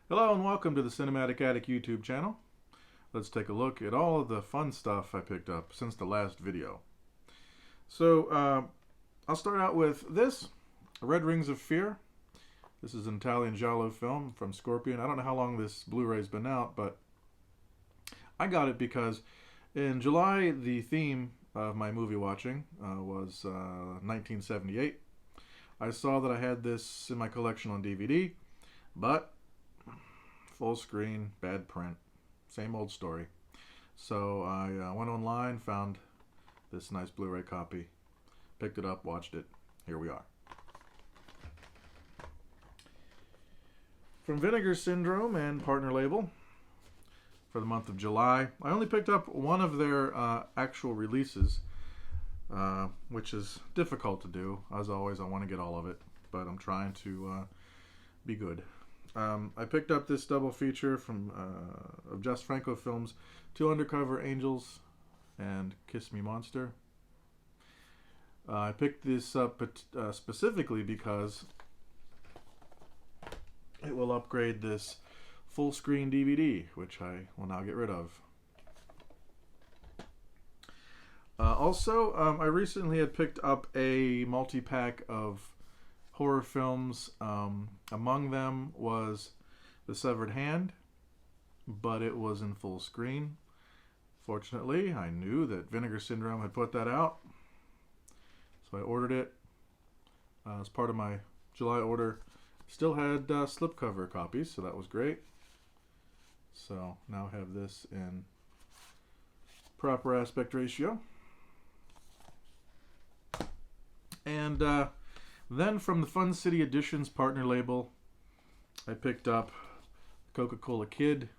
Hello and welcome to the Cinematic Attic YouTube channel. Let's take a look at all of the fun stuff I picked up since the last video. I'll start out with this, Red Rings of Fear. This is an Italian giallo film from Scorpion. I don't know how long this Blu-ray's been out, but I got it because in July the theme of my movie watching was 1978. I saw that I had this in my collection on DVD, but full screen, bad print, same old story. So I went online, found this nice Blu-ray copy, picked it up, watched it. Here we are. From Vinegar Syndrome and partner label for the month of July. I only picked up one of their actual releases, which is difficult to do. As always, I want to get all of it, but I'm trying to be good. I picked up this double feature from of Jess Franco films, Two Undercover Angels and Kiss Me Monster. I picked this up specifically because it will upgrade this full screen DVD, which I will now get rid of. I recently had picked up a multi-pack of horror films. Among them was The Severed Hand, but it was in full screen. Fortunately, I knew that Vinegar Syndrome had put that out, so I ordered it as part of my July order. Still had slipcover copies, so that was great. So now I have this in proper aspect ratio. And then from the Fun City Editions partner label, I picked up Coca-Cola Kid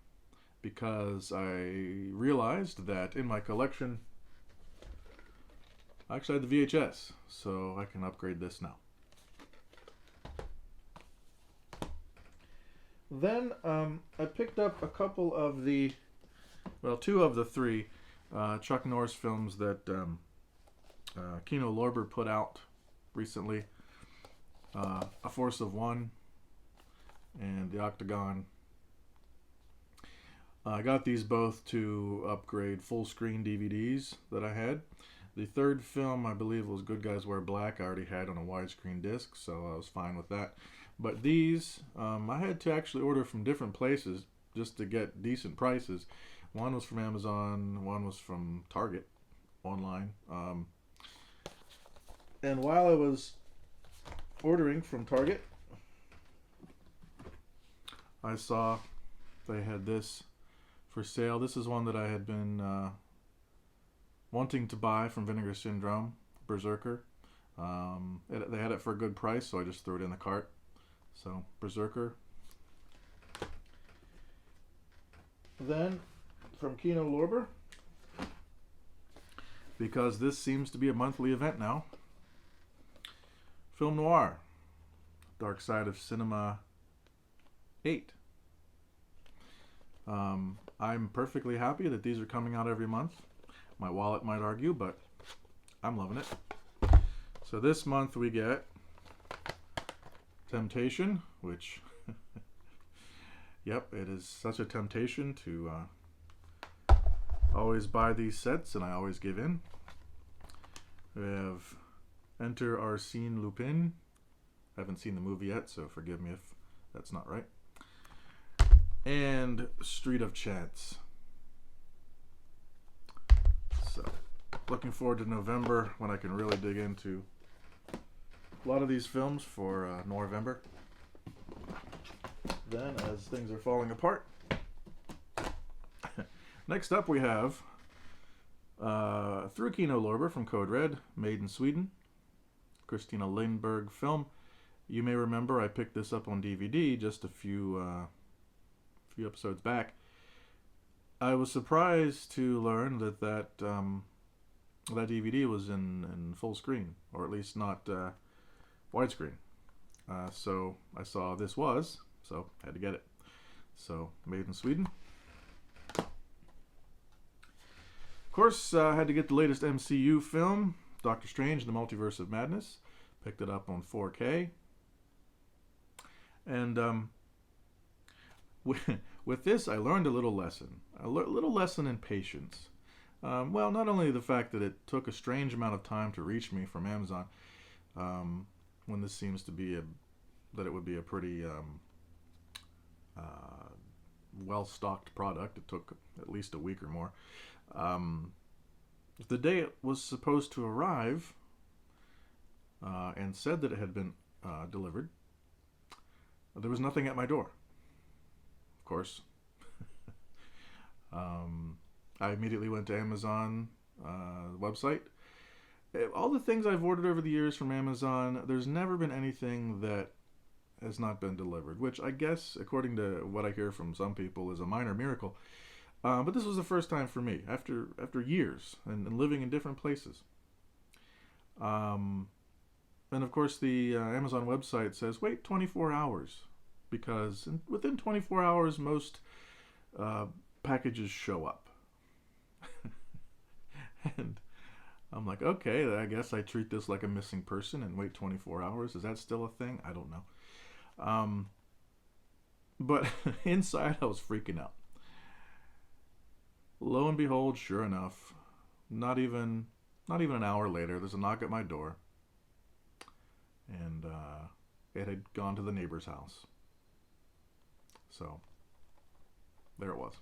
because I realized that in my collection I actually had the VHS, so I can upgrade this now. Then I picked up a couple of the, well, two of the three Chuck Norris films that Kino Lorber put out recently. A Force of One and The Octagon. I got these both to upgrade full screen DVDs that I had. The third film, I believe, was Good Guys Wear Black. I already had on a widescreen disc, so I was fine with that. But these, I had to actually order from different places just to get decent prices. One was from Amazon, one was from Target online. And while I was ordering from Target, I saw they had this for sale. This is one that I had been wanting to buy from Vinegar Syndrome, Berserker. They had it for a good price, so I just threw it in the cart. So, Berserker. Then, from Kino Lorber, because this seems to be a monthly event now, Film Noir, Dark Side of Cinema 8. I'm perfectly happy that these are coming out every month. My wallet might argue, but I'm loving it. So this month we get Temptation, which, yep, it is such a temptation to always buy these sets, and I always give in. We have Enter Arsène Lupin. I haven't seen the movie yet, so forgive me if that's not right. And Street of Chance. So, looking forward to November when I can really dig into a lot of these films for November. Then, as things are falling apart, next up we have through Kino Lorber from Code Red, Made in Sweden, Christina Lindberg film. You may remember I picked this up on DVD just a few episodes back. I was surprised to learn that that DVD was in full screen, or at least not widescreen. So I saw this was, so I had to get it. So, Made in Sweden. Of course, I had to get the latest MCU film, Doctor Strange and the Multiverse of Madness. Picked it up on 4K. And with this, I learned a little lesson. A little lesson in patience. Well, not only the fact that it took a strange amount of time to reach me from Amazon, when this seems to be that it would be a pretty well-stocked product. It took at least a week or more. The day it was supposed to arrive, and said that it had been delivered, there was nothing at my door. Of course. I immediately went to Amazon website. All the things I've ordered over the years from Amazon, there's never been anything that has not been delivered, which I guess, according to what I hear from some people, is a minor miracle. But this was the first time for me, after years and living in different places. And of course, the Amazon website says, wait 24 hours, because within 24 hours, most packages show up. And I'm like, okay, I guess I treat this like a missing person and wait 24 hours. Is that still a thing? I don't know. But inside, I was freaking out. Lo and behold, sure enough, not even an hour later, there's a knock at my door, and it had gone to the neighbor's house. So there it was.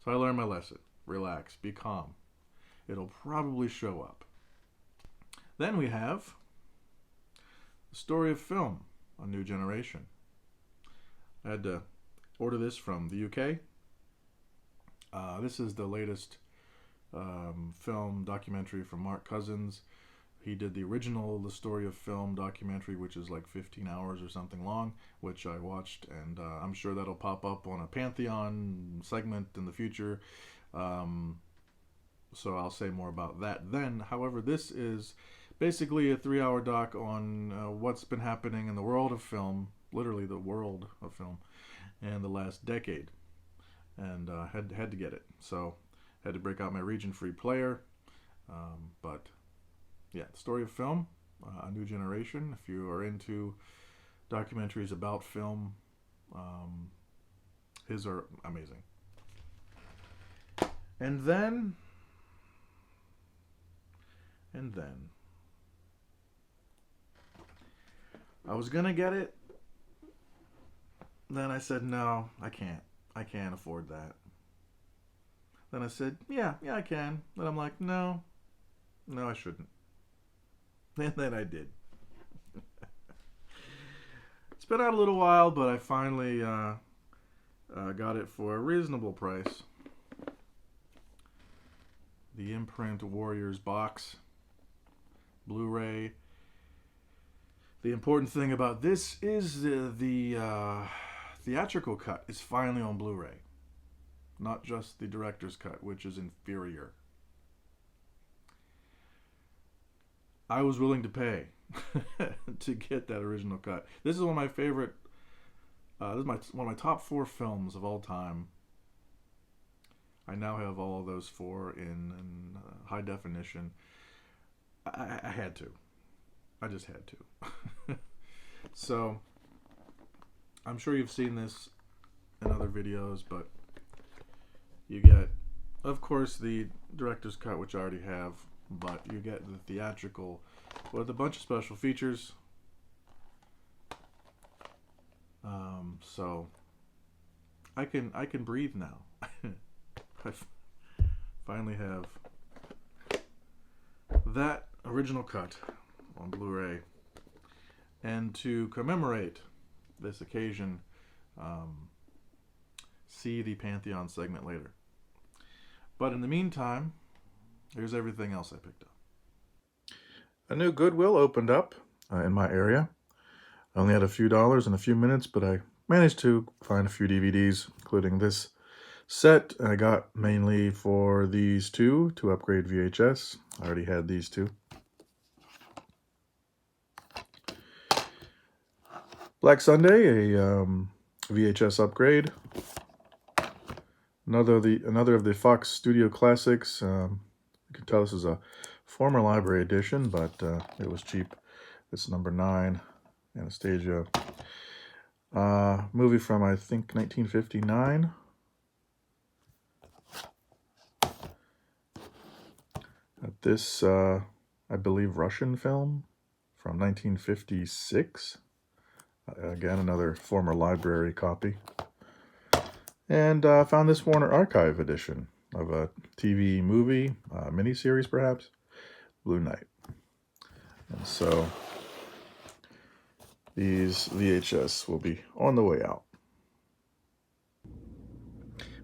So I learned my lesson. Relax, be calm. It'll probably show up. Then we have The Story of Film, A New Generation. I had to order this from the UK. This is the latest film documentary from Mark Cousins. He did the original The Story of Film documentary, which is like 15 hours or something long, which I watched, and I'm sure that'll pop up on a Pantheon segment in the future. So I'll say more about that then. However, this is basically a 3-hour doc on what's been happening in the world of film, literally the world of film, in the last decade. And had to get it. So had to break out my region-free player. But yeah, The Story of Film, A New Generation. If you are into documentaries about film, his are amazing. And then I was gonna get it. Then I said, no, I can't afford that. Then I said, yeah, I can. Then I'm like, no, I shouldn't. And then I did. It's been out a little while, but I finally got it for a reasonable price. The Imprint Warriors Box, Blu-ray. The important thing about this is the theatrical cut is finally on Blu-ray, not just the director's cut, which is inferior. I was willing to pay to get that original cut. This is one of my favorite. This is one of my top 4 films of all time. I now have all of those 4 in high definition. I had to. I just had to. So, I'm sure you've seen this in other videos, but you get, of course, the director's cut, which I already have, but you get the theatrical with a bunch of special features. So, I can breathe now. I finally have that original cut on Blu-ray, and to commemorate this occasion, see the Pantheon segment later. But in the meantime, here's everything else I picked up. A new Goodwill opened up in my area. I only had a few dollars and a few minutes, but I managed to find a few DVDs, including this set I got mainly for these two to upgrade VHS. I already had these two. Black Sunday, a VHS upgrade. Another of the Fox Studio Classics. You can tell this is a former library edition, but it was cheap. It's number 9, Anastasia. Movie from, I think, 1959. This, I believe, Russian film from 1956. Again, another former library copy. And found this Warner Archive edition of a TV movie, miniseries perhaps, Blue Night. And so these VHS will be on the way out.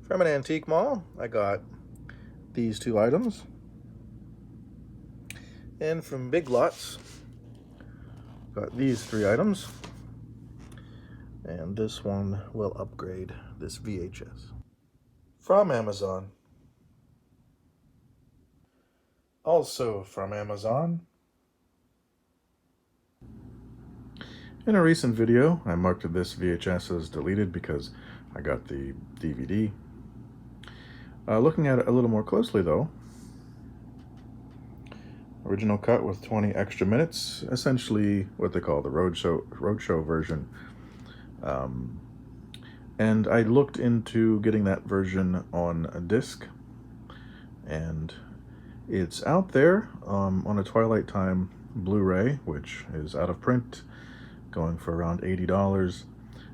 From an antique mall, I got these two items. And from Big Lots, got these three items. And this one will upgrade this VHS. From Amazon. Also from Amazon. In a recent video, I marked this VHS as deleted because I got the DVD. Looking at it a little more closely though, original cut with 20 extra minutes, essentially what they call the roadshow version. And I looked into getting that version on a disc, and it's out there on a Twilight Time Blu-ray, which is out of print, going for around $80.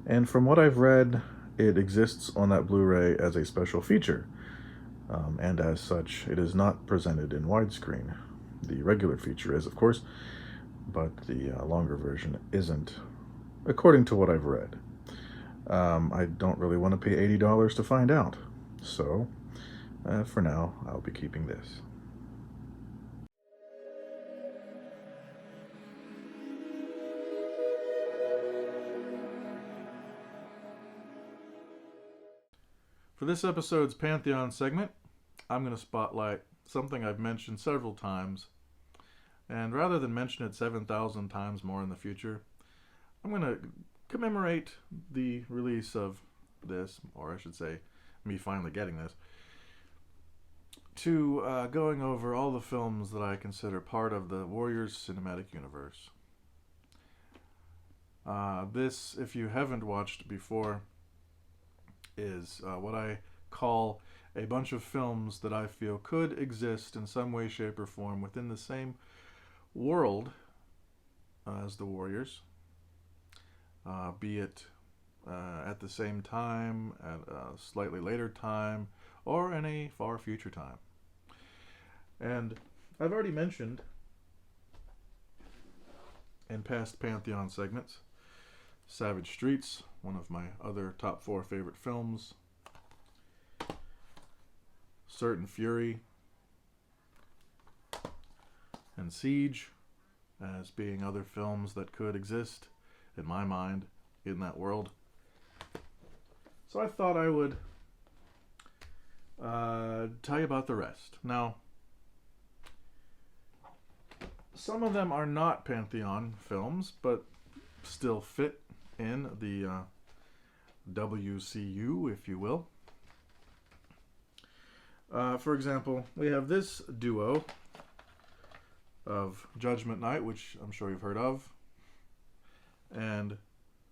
And from what I've read, it exists on that Blu-ray as a special feature. And as such, it is not presented in widescreen. The regular feature is, of course, but the longer version isn't, according to what I've read. I don't really want to pay $80 to find out. So, for now, I'll be keeping this. For this episode's Pantheon segment, I'm going to spotlight something I've mentioned several times, and rather than mention it 7,000 times more in the future, I'm going to commemorate the release of this, or I should say, me finally getting this, to going over all the films that I consider part of the Warriors cinematic universe. This, if you haven't watched before, is what I call a bunch of films that I feel could exist in some way, shape, or form within the same world as the Warriors, be it at the same time, at a slightly later time, or in a far future time. And I've already mentioned in past Pantheon segments Savage Streets, one of my other top 4 favorite films, Certain Fury, and Siege as being other films that could exist, in my mind, in that world. So I thought I would tell you about the rest. Now, some of them are not Pantheon films, but still fit in the WCU, if you will. For example, we have this duo of Judgement Night, which I'm sure you've heard of, and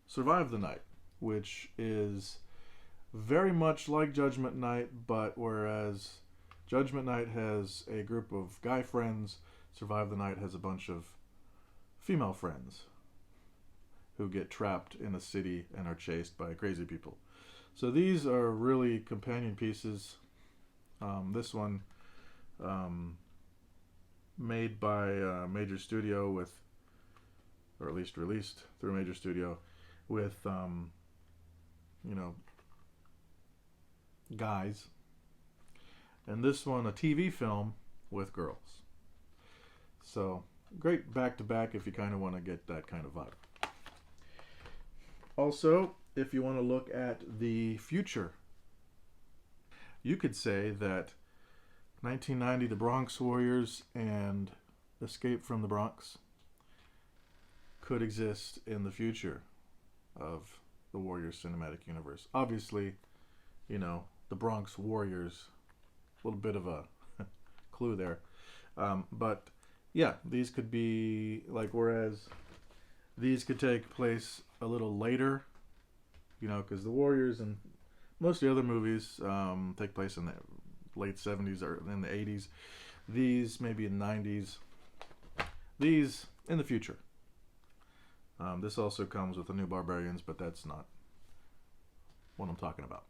Survive the Night, which is very much like Judgement Night, but whereas Judgement Night has a group of guy friends, Survive the Night has a bunch of female friends who get trapped in a city and are chased by crazy people. So these are really companion pieces. This one made by a major studio with, or at least released through a major studio with, guys. And this one, a TV film with girls. So great back-to-back if you kind of want to get that kind of vibe. Also, if you want to look at the future, you could say that 1990 The Bronx Warriors and Escape from the Bronx could exist in the future of the Warriors cinematic universe. Obviously, the Bronx Warriors, a little bit of a clue there. But yeah, these could be whereas these could take place a little later because the Warriors and most of the other movies take place in the late 70s or in the 80s. These maybe in 90s. These in the future. This also comes with the new Barbarians, but that's not what I'm talking about.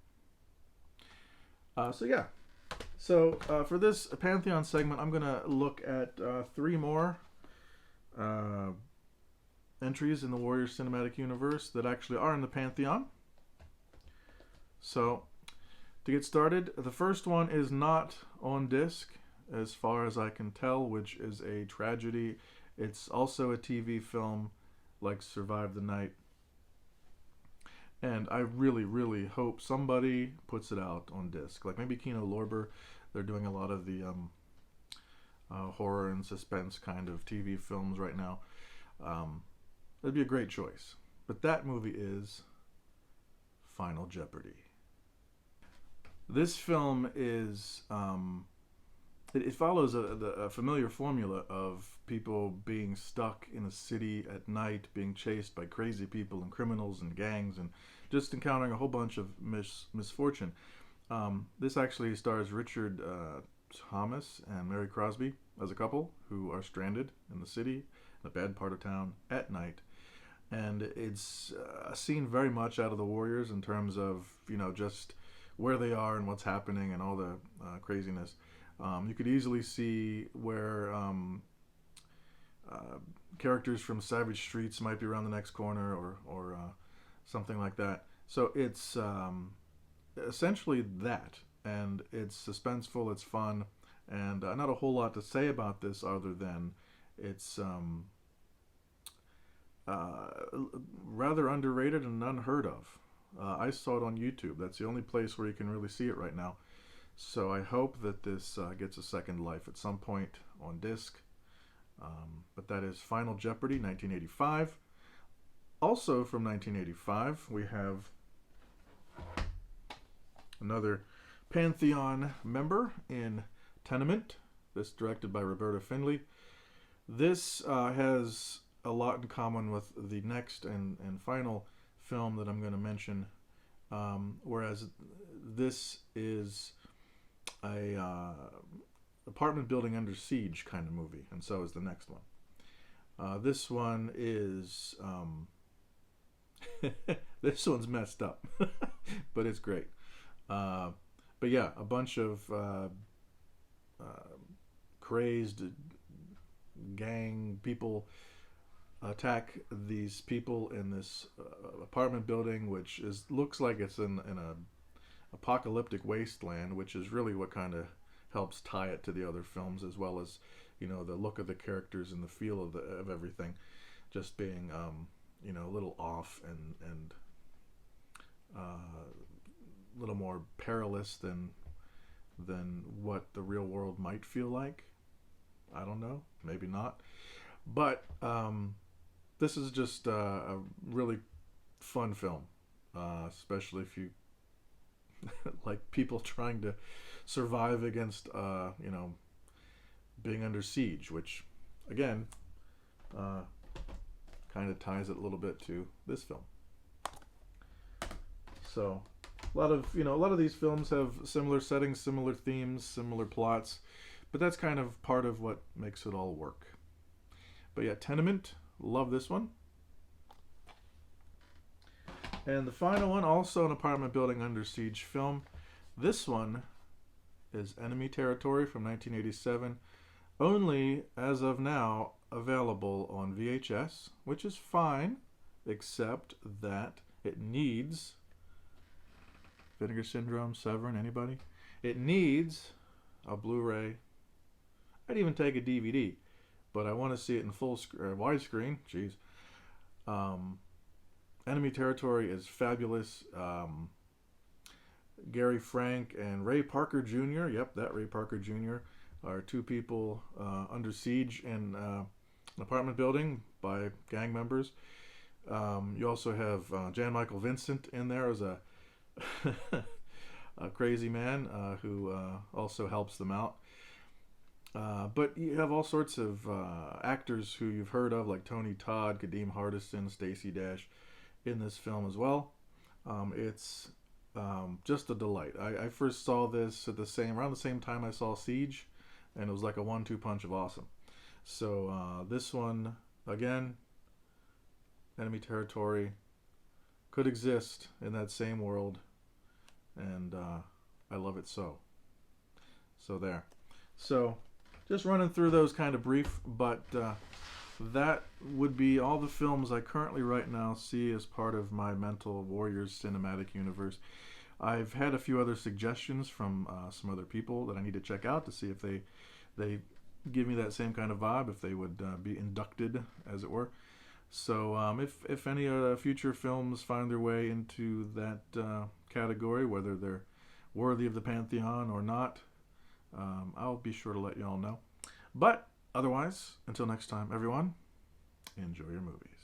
So for this Pantheon segment, I'm going to look at 3 more entries in the Warriors cinematic universe that actually are in the Pantheon. So to get started, the first one is not on disc, as far as I can tell, which is a tragedy. It's also a TV film, like Survive the Night. And I really, really hope somebody puts it out on disc. Like maybe Kino Lorber. They're doing a lot of the horror and suspense kind of TV films right now. That'd be a great choice. But that movie is Final Jeopardy. This film is... It follows a familiar formula of people being stuck in a city at night, being chased by crazy people and criminals and gangs, and just encountering a whole bunch of misfortune. This actually stars Richard Thomas and Mary Crosby as a couple who are stranded in the city, in a bad part of town, at night. And it's a scene very much out of the Warriors in terms of, just where they are and what's happening and all the craziness. You could easily see where characters from Savage Streets might be around the next corner or something like that. So it's essentially that, and it's suspenseful, it's fun, and not a whole lot to say about this other than it's rather underrated and unheard of. I saw it on YouTube. That's the only place where you can really see it right now. So I hope that this gets a second life at some point on disc. But that is Final Jeopardy, 1985. Also from 1985, we have another Pantheon member in Tenement. This directed by Roberta Findlay. This has a lot in common with the next and final film that I'm going to mention. Whereas this is a apartment building under siege kind of movie, and so is the next one. This one is this one's messed up, but it's great. But yeah, a bunch of crazed gang people attack these people in this apartment building, which looks like it's in a apocalyptic wasteland, which is really what kind of helps tie it to the other films, as well as the look of the characters and the feel of everything just being a little off and a little more perilous than what the real world might feel like. I don't know, maybe not, but this is just a really fun film, especially if you like people trying to survive against being under siege, which again kind of ties it a little bit to this film. So a lot of these films have similar settings, similar themes, similar plots, but that's kind of part of what makes it all work. But yeah, Tenement, love this one. And the final one, also an apartment building under siege film. This one is Enemy Territory from 1987. Only, as of now, available on VHS, which is fine, except that it needs... Vinegar Syndrome, Severin, anybody? It needs a Blu-ray. I'd even take a DVD, but I want to see it in full widescreen. Jeez. Enemy Territory is fabulous. Gary Frank and Ray Parker Jr. Yep, that Ray Parker Jr. are two people under siege in an apartment building by gang members. You also have Jan Michael Vincent in there as a crazy man who also helps them out. But you have all sorts of actors who you've heard of, like Tony Todd, Kadeem Hardison, Stacey Dash, in this film as well. It's just a delight. I first saw this at around the same time I saw Siege, and it was like a 1-2 punch of awesome. So this one, again, enemy territory, could exist in that same world, and I love it so. So there. So just running through those kind of brief, but that would be all the films I currently right now see as part of my mental Warriors cinematic universe. I've had a few other suggestions from some other people that I need to check out to see if they give me that same kind of vibe, if they would be inducted, as it were. So if any future films find their way into that category, whether they're worthy of the Pantheon or not, I'll be sure to let you all know. But otherwise, until next time, everyone, enjoy your movies.